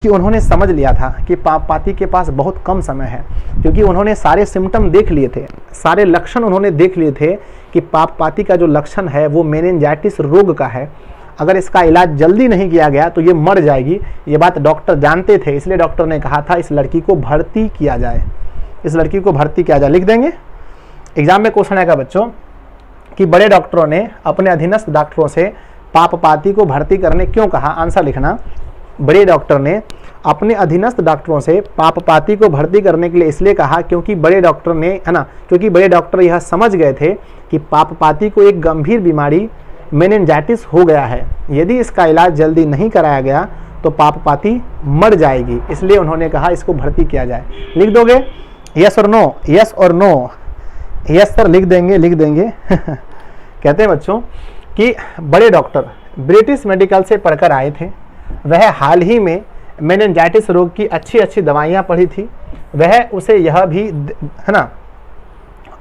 कि उन्होंने समझ लिया था कि पापपाती के पास बहुत कम समय है, क्योंकि उन्होंने सारे सिम्टम देख लिए थे, सारे लक्षण उन्होंने देख लिए थे कि पापपाती का जो लक्षण है वो मेनिंजाइटिस रोग का है। अगर इसका इलाज जल्दी नहीं किया गया तो ये मर जाएगी। ये बात डॉक्टर जानते थे, इसलिए डॉक्टर ने कहा था इस लड़की को भर्ती किया जाए, इस लड़की को भर्ती किया जाए। लिख देंगे, एग्जाम में क्वेश्चन आएगा बच्चों कि बड़े डॉक्टरों ने अपने अधीनस्थ डॉक्टरों से पापपाती को भर्ती करने क्यों कहा। आंसर लिखना, बड़े डॉक्टर ने अपने अधीनस्थ डॉक्टरों से पापपाती को भर्ती करने के लिए इसलिए कहा क्योंकि बड़े डॉक्टर ने, है ना, क्योंकि बड़े डॉक्टर यह समझ गए थे कि पापपाती को एक गंभीर बीमारी मेनिंजाइटिस हो गया है। यदि इसका इलाज जल्दी नहीं कराया गया तो पापपाती मर जाएगी, इसलिए उन्होंने कहा इसको भर्ती किया जाए। लिख दोगे यस और नो, यस और नो, यस सर लिख देंगे, लिख देंगे। कहते हैं बच्चों कि बड़े डॉक्टर ब्रिटिश मेडिकल से पढ़कर आए थे, वह हाल ही में मेनिंजाइटिस रोग की अच्छी अच्छी दवाइयाँ पढ़ी थी। वह उसे यह भी, है ना,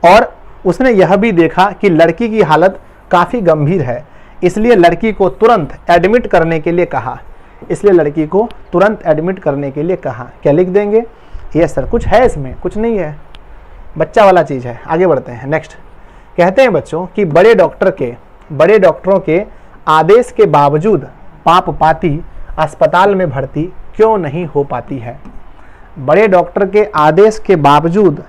और उसने यह भी देखा कि लड़की की हालत काफ़ी गंभीर है, इसलिए लड़की को तुरंत एडमिट करने के लिए कहा, इसलिए लड़की को तुरंत एडमिट करने के लिए कहा। क्या लिख देंगे? Yes sir. कुछ है इसमें? कुछ नहीं है, बच्चा वाला चीज़ है। आगे बढ़ते हैं, नेक्स्ट। कहते हैं बच्चों कि बड़े डॉक्टरों के आदेश के बावजूद पापपाती अस्पताल में भर्ती क्यों नहीं हो पाती है। बड़े डॉक्टर के आदेश के बावजूद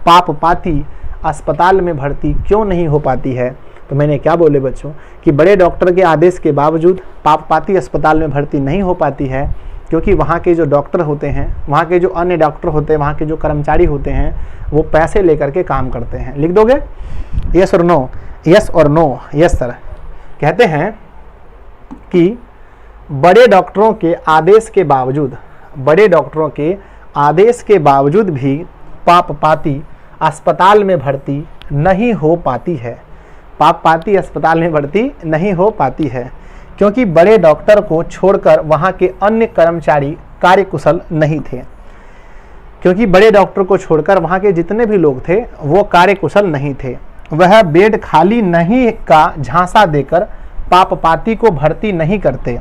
पापपाती अस्पताल में भर्ती क्यों नहीं हो पाती है। तो मैंने क्या बोले बच्चों कि बड़े डॉक्टर के आदेश के बावजूद पापपाती अस्पताल में भर्ती नहीं हो पाती है क्योंकि वहाँ के जो डॉक्टर होते हैं, वहाँ के जो अन्य डॉक्टर होते हैं, वहाँ के जो कर्मचारी होते हैं, वो पैसे लेकर के काम करते हैं। लिख दोगे यस और नो, यस और नो, यस सर। कहते हैं कि बड़े डॉक्टरों के आदेश के बावजूद भी पापपाती अस्पताल में भर्ती नहीं हो पाती है। पापपाती अस्पताल में भर्ती नहीं हो पाती है क्योंकि बड़े डॉक्टर को छोड़कर वहाँ के अन्य कर्मचारी कार्यकुशल नहीं थे। क्योंकि बड़े डॉक्टर को छोड़कर वहाँ के जितने भी लोग थे वो कार्यकुशल नहीं थे। वह बेड खाली नहीं का झांसा देकर पापपाती को भर्ती नहीं करते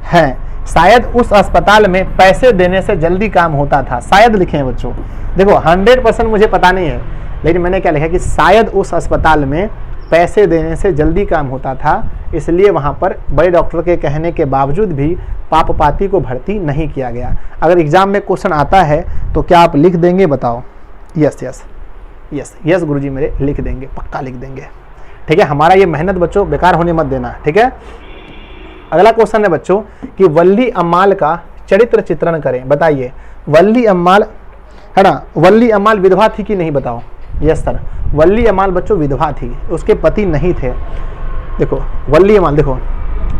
हैं। शायद उस अस्पताल में पैसे देने से जल्दी काम होता था। शायद लिखे हैं बच्चों, देखो 100% मुझे पता नहीं है, लेकिन मैंने क्या लिखा कि शायद उस अस्पताल में पैसे देने से जल्दी काम होता था, इसलिए वहाँ पर बड़े डॉक्टर के कहने के बावजूद भी पापपाती को भर्ती नहीं किया गया। अगर एग्जाम में क्वेश्चन आता है तो क्या आप लिख देंगे? बताओ। यस यस यस यस गुरुजी मेरे, लिख देंगे, पक्का लिख देंगे। ठीक है, हमारा ये मेहनत बच्चों बेकार होने मत देना। ठीक है, अगला क्वेश्चन है बच्चों कि वल्ली अम्माल का चरित्र चित्रण करें। बताइए, वल्ली अम्माल, है ना, वल्ली अम्माल विधवा थी कि नहीं? बताओ। यस सर, वल्ली अम्माल बच्चों विधवा थी, उसके पति नहीं थे। देखो वल्ली अम्माल, देखो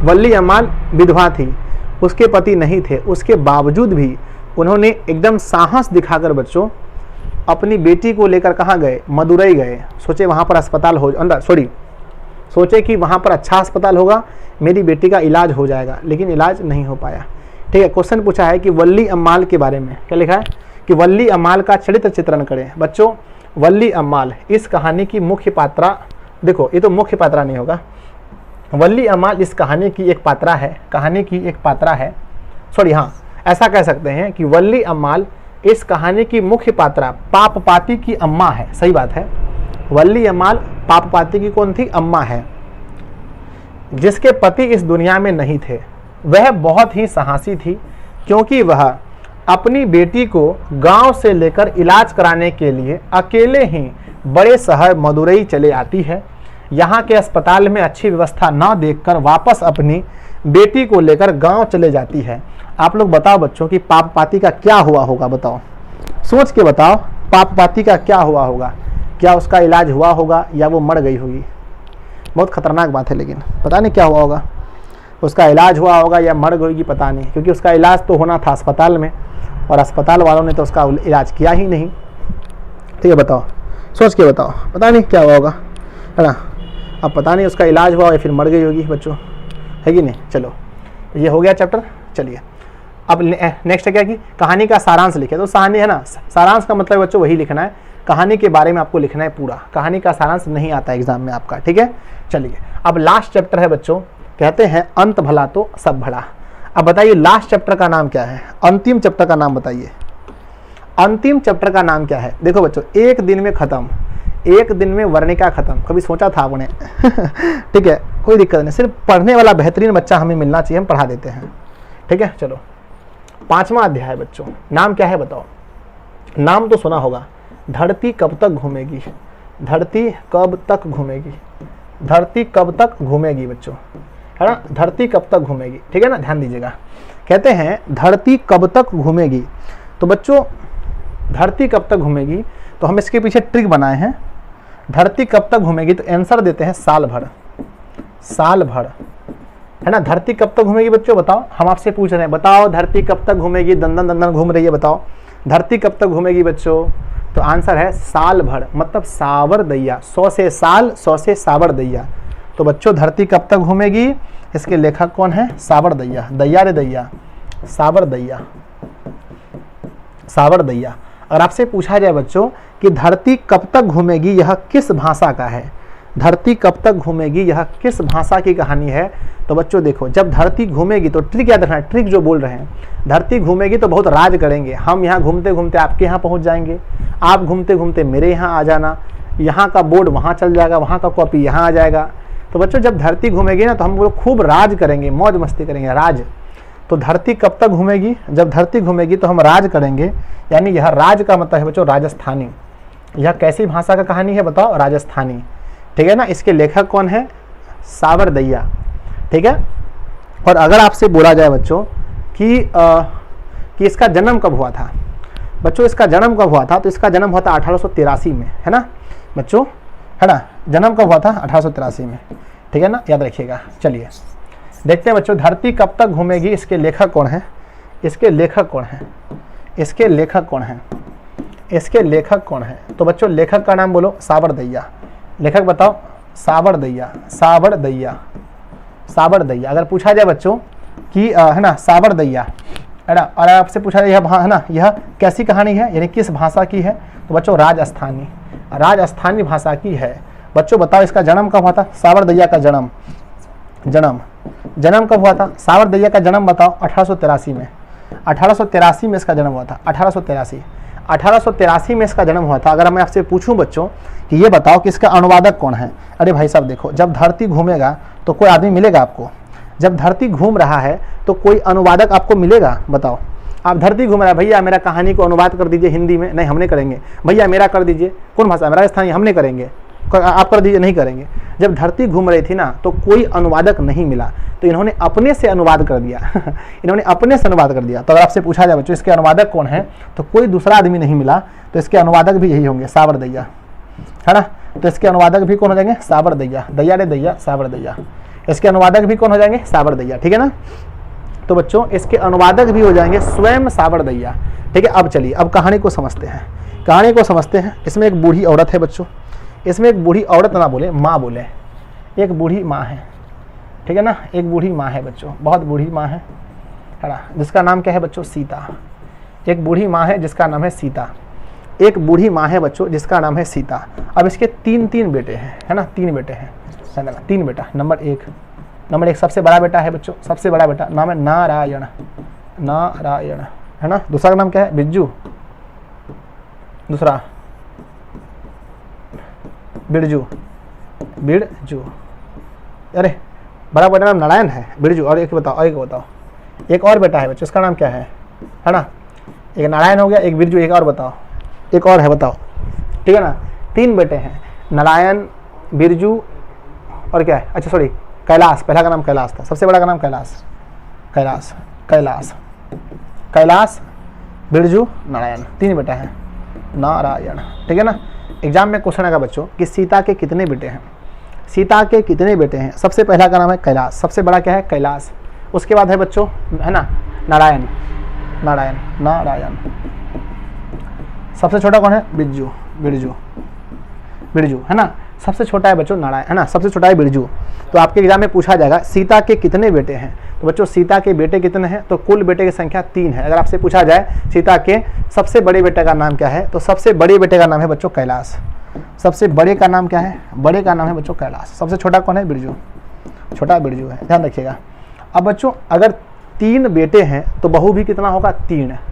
वल्ली अम्माल विधवा थी, उसके पति नहीं थे, उसके बावजूद भी उन्होंने एकदम साहस दिखाकर बच्चों अपनी बेटी को लेकर कहाँ गए? मदुरई गए। सोचे वहाँ पर अस्पताल हो, सोचे कि वहाँ पर अच्छा अस्पताल होगा, मेरी बेटी का इलाज हो जाएगा, लेकिन इलाज नहीं हो पाया। ठीक है, क्वेश्चन पूछा है कि वल्ली अम्माल के बारे में क्या लिखा है कि वल्ली अम्माल का चरित्र चित्रण करें। बच्चों वल्ली अम्माल इस कहानी की मुख्य पात्रा, देखो ये तो मुख्य पात्रा नहीं होगा, वल्ली अम्माल इस कहानी की एक पात्रा है, सॉरी हाँ ऐसा कह सकते हैं कि वल्ली अम्माल इस कहानी की मुख्य पात्रा पापपाती की अम्मा है। सही बात है, वल्ली अम्माल पापपाती की कौन थी? अम्मा है, जिसके पति इस दुनिया में नहीं थे। वह बहुत ही साहसी थी क्योंकि वह अपनी बेटी को गांव से लेकर इलाज कराने के लिए अकेले ही बड़े शहर मदुरई चले आती है। यहाँ के अस्पताल में अच्छी व्यवस्था न देखकर वापस अपनी बेटी को लेकर गांव चले जाती है। आप लोग बताओ बच्चों कि पापपाती का क्या हुआ होगा? बताओ, सोच के बताओ, पापपाती का क्या हुआ होगा? क्या उसका इलाज हुआ होगा या वो मर गई होगी? बहुत खतरनाक बात है, लेकिन पता नहीं क्या हुआ होगा, उसका इलाज हुआ होगा या मर गई होगी पता नहीं, क्योंकि उसका इलाज तो होना था अस्पताल में और अस्पताल वालों ने तो उसका इलाज किया ही नहीं। ठीक है, बताओ, सोच के बताओ, पता नहीं क्या हुआ होगा, है ना। अब पता नहीं उसका इलाज हुआ या फिर मर गई होगी बच्चों, है कि नहीं। चलो ये हो गया चैप्टर। चलिए अब नेक्स्ट है क्या कि कहानी का सारांश लिखे। तो कहानी है ना, सारांश का मतलब बच्चों वही लिखना है, कहानी के बारे में आपको लिखना है पूरा, कहानी का सारांश नहीं आता एग्जाम में आपका। ठीक है, चलिए अब लास्ट चैप्टर है बच्चों, कहते हैं अंत भला तो सब भला। अब बताइए लास्ट चैप्टर का नाम क्या है, अंतिम चैप्टर का नाम बताइए, अंतिम चैप्टर का नाम क्या है। देखो बच्चों, एक दिन में खत्म, एक दिन में वर्णिका खत्म, कभी सोचा था आपने? ठीक है, कोई दिक्कत नहीं, सिर्फ पढ़ने वाला बेहतरीन बच्चा हमें मिलना चाहिए, हम पढ़ा देते हैं। ठीक है, चलो 5वां अध्याय बच्चों, नाम क्या है बताओ? नाम तो सुना होगा, धरती कब तक घूमेगी, धरती कब तक घूमेगी, धरती कब तक घूमेगी बच्चों, है ना, धरती कब तक घूमेगी। ठीक है ना, ध्यान दीजिएगा, कहते हैं धरती कब तक घूमेगी। तो बच्चों धरती कब तक घूमेगी, तो हम इसके पीछे ट्रिक बनाए हैं। धरती कब तक घूमेगी तो आंसर देते हैं साल भर, साल भर, है ना। धरती कब तक घूमेगी बच्चों बताओ, हम आपसे पूछ रहे हैं, बताओ धरती कब तक घूमेगी, दंदन दंदन घूम रही है, बताओ धरती कब तक घूमेगी बच्चों। तो आंसर है साल भर, मतलब सावर दैया, 100 से साल, 100 से सावर दैया। तो बच्चों धरती कब तक घूमेगी, इसके लेखक कौन है, सावर दैया, दैया रे दैया, सावर दैया, सावर दैया। अगर आपसे पूछा जाए बच्चों कि धरती कब तक घूमेगी यह किस भाषा का है, धरती कब तक घूमेगी यह किस भाषा की कहानी है, तो बच्चों देखो जब धरती घूमेगी तो ट्रिक याद रखना, ट्रिक जो बोल रहे हैं, धरती घूमेगी तो बहुत राज करेंगे, हम यहाँ घूमते घूमते आपके यहाँ पहुँच जाएंगे, आप घूमते घूमते मेरे यहाँ आ जाना, यहाँ का बोर्ड वहाँ चल जाएगा, वहाँ का कॉपी यहाँ आ जाएगा। तो बच्चों जब धरती घूमेगी ना तो हम लोग खूब राज करेंगे, मौज मस्ती करेंगे, राज। तो धरती कब तक घूमेगी, जब धरती घूमेगी तो हम राज करेंगे, यानी यह राज का मतलब है बच्चों राजस्थानी। यह कैसी भाषा का कहानी है बताओ, राजस्थानी। ठीक है ना, इसके लेखक कौन है, सावर दैया। ठीक है, और अगर आपसे बोला जाए बच्चों कि इसका जन्म कब हुआ था, बच्चों इसका जन्म कब हुआ था, तो इसका जन्म हुआ था 1883 में, है ना बच्चों, है ना, जन्म कब हुआ था 1883 में। ठीक है ना, याद रखिएगा। चलिए देखते हैं बच्चों धरती कब तक घूमेगी, इसके लेखक कौन है, इसके लेखक कौन है, इसके लेखक कौन है, इसके लेखक कौन है। तो बच्चों लेखक का नाम बोलो, सावर दैया। लेखक बताओ, सावर दैया, सावर दैया, सावर दैया। अगर पूछा जाए बच्चों कि है ना सावर दैया, है ना, और आपसे पूछा जाए यह है ना यह कैसी कहानी है, यानी किस भाषा की है, तो बच्चों राजस्थानी, राजस्थानी भाषा की है। बच्चों बताओ इसका जन्म कब हुआ था, सावर दैया का जन्म, जन्म कब हुआ था, सावर दैया का जन्म बताओ 1883 में, 1883 में इसका जन्म हुआ था, 1883 में इसका जन्म हुआ था। अगर मैं आपसे पूछूं बच्चों कि ये बताओ कि इसका अनुवादक कौन है, अरे भाई साहब देखो जब धरती घूमेगा तो कोई आदमी मिलेगा आपको, जब धरती घूम रहा है तो कोई अनुवादक आपको मिलेगा, बताओ। आप धरती घूम रहा है, भैया मेरा कहानी को अनुवाद कर दीजिए हिंदी में, नहीं हमने करेंगे, भैया मेरा कर दीजिए, कौन भाषा में, राजस्थानी, हमने करेंगे, आप कर दीजिए, नहीं करेंगे। जब धरती घूम रही थी ना तो कोई अनुवादक नहीं मिला, तो इन्होंने अपने से अनुवाद कर दिया इन्होंने अपने से अनुवाद कर दिया। तो अगर आपसे पूछा जाए बच्चों इसके अनुवादक कौन है, तो कोई दूसरा आदमी नहीं मिला, तो इसके अनुवादक भी यही होंगे, सावर दैया, है ना। तो इसके अनुवादक भी कौन हो जाएंगे, सावर दैया, दैया रे दैया, सावर दैया। इसके अनुवादक भी कौन हो जाएंगे, सावर दैया। ठीक है ना, तो बच्चों इसके अनुवादक भी हो जाएंगे स्वयं सावर दैया। ठीक है, अब चलिए अब कहानी को समझते हैं, कहानी को समझते हैं। इसमें एक बूढ़ी औरत है बच्चों, इसमें एक बूढ़ी औरत ना बोले, माँ बोले, एक बूढ़ी माँ है। ठीक है ना, एक बूढ़ी माँ है बच्चों, बहुत बूढ़ी माँ है ना, जिसका नाम क्या है बच्चों, सीता। एक बूढ़ी माँ है जिसका नाम है सीता, एक बूढ़ी माँ है बच्चों जिसका नाम है सीता। अब इसके तीन बेटे हैं, है ना, 3 बेटे हैं, है ना, 3 बेटा। नंबर एक सबसे बड़ा बेटा है बच्चों, सबसे बड़ा बेटा नाम है नारायण, नारायण, है ना। दूसरा का नाम क्या है, बिरजू, दूसरा बिरजू, बिरजू। अरे बड़ा बेटा नाम नारायण है, बिरजू। और एक बताओ, और एक बताओ, एक और बेटा है बच्चों, उसका नाम क्या है ना, एक नारायण हो गया, एक बिरजू, एक और बताओ, एक और है बताओ। ठीक है ना, 3 बेटे हैं, नारायण, बिरजू और क्या है, अच्छा सॉरी कैलाश, पहला का नाम कैलाश था, सबसे बड़ा का नाम कैलाश, कैलाश, कैलाश, कैलाश, बिरजू, नारायण, 3 बेटा हैं, नारायण। ठीक है ना, एग्जाम में क्वेश्चन आएगा बच्चों कि सीता के कितने बेटे हैं, सीता के कितने बेटे हैं। सबसे पहला का नाम है कैलाश, सबसे बड़ा क्या है कैलाश, उसके बाद है बच्चों है ना नारायण, नारायण, नारायण। सबसे छोटा कौन है, बिरजू, बिरजू, बिरजू, है ना। सबसे छोटा है बच्चों नारायण, है ना, सबसे छोटा है बिरजू। तो आपके एग्जाम में पूछा जाएगा सीता के कितने बेटे हैं, तो बच्चों सीता के बेटे कितने हैं, तो कुल बेटे की संख्या 3 है। अगर आपसे पूछा जाए सीता के सबसे बड़े बेटे का नाम क्या है, तो सबसे बड़े बेटे का नाम है बच्चों कैलाश, सबसे बड़े का नाम क्या है, बड़े का नाम है बच्चों कैलाश। सबसे छोटा कौन है, बिरजू, छोटा बिरजू है, ध्यान रखिएगा। अब बच्चों अगर 3 बेटे हैं तो बहू भी कितना होगा 3।